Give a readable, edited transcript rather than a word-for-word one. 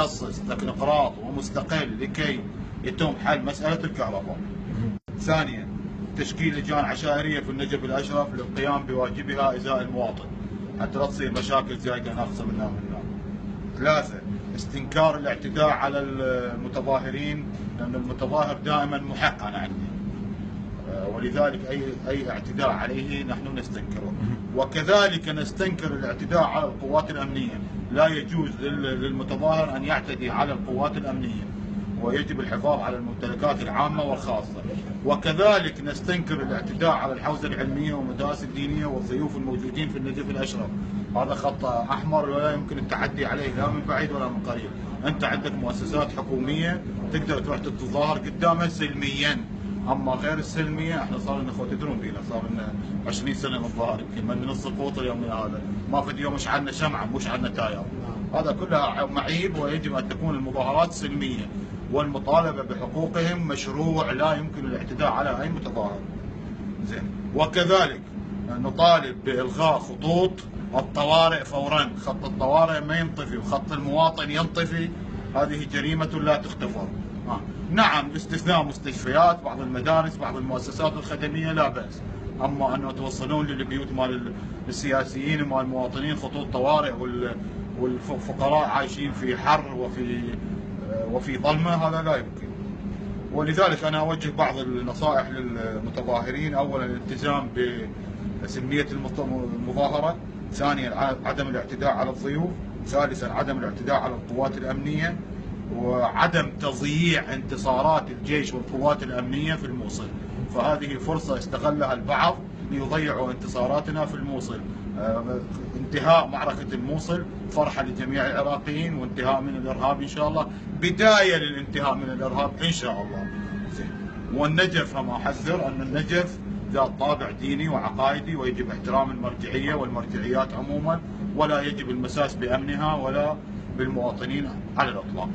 متخصص تكنقراط ومستقل لكي يتم حل مسألة الكهرباء. ثانيا تشكيل لجان عشائرية في النجف الأشرف للقيام بواجبها إزاء المواطن حتى لا تصير مشاكل زايدة ناقصة منها. ثلاثة استنكار الاعتداء على المتظاهرين، لأن المتظاهر دائما محق أنا عندي، ولذلك أي اعتداء عليه نحن نستنكره. وكذلك نستنكر الاعتداء على القوات الأمنية، لا يجوز للمتظاهر أن يعتدي على القوات الأمنية، ويجب الحفاظ على الممتلكات العامة والخاصة. وكذلك نستنكر الاعتداء على الحوزة العلمية والمدارس الدينية والضيوف الموجودين في النجف الأشرف. هذا خط أحمر ولا يمكن التعدي عليه لا من بعيد ولا من قريب. أنت عندك مؤسسات حكومية تقدر تروح تتظاهر قدامها سلميا، أما غير السلمية احنا صار لنا اخوة تدرون بينا صار لنا 20 سنة نتظاهر، يمكن من نص القوط يومنا هذا ما في يوم مش عندنا شمعة مش عندنا تاير. هذا كلها معيب، ويجب أن تكون المظاهرات سلمية والمطالبة بحقوقهم مشروع، لا يمكن الاعتداء على أي متظاهر. زين. وكذلك نطالب بإلغاء خطوط الطوارئ فورا، خط الطوارئ ما ينطفي وخط المواطن ينطفي، هذه جريمة لا تغتفر. نعم استثناء مستشفيات، بعض المدارس، بعض المؤسسات الخدمية لا بأس، أما أنه توصلون للبيوت مال السياسيين ومال المواطنين خطوط طوارئ والفقراء عايشين في حر وفي ظلمة، هذا لا يمكن. ولذلك أنا أوجه بعض النصائح للمتظاهرين. أولا الالتزام بسلمية المظاهرة، ثانيا عدم الاعتداء على الضيوف، ثالثا عدم الاعتداء على القوات الأمنية، وعدم تضييع انتصارات الجيش والقوات الأمنية في الموصل. فهذه فرصة استغلها البعض ليضيعوا انتصاراتنا في الموصل. انتهاء معركة الموصل فرحة لجميع العراقيين، وانتهاء من الإرهاب إن شاء الله، بداية للانتهاء من الإرهاب إن شاء الله. والنجف هم أحذر أن النجف ذات طابع ديني وعقائدي، ويجب احترام المرجعية والمرجعيات عموما، ولا يجب المساس بأمنها ولا بالمواطنين على الإطلاق.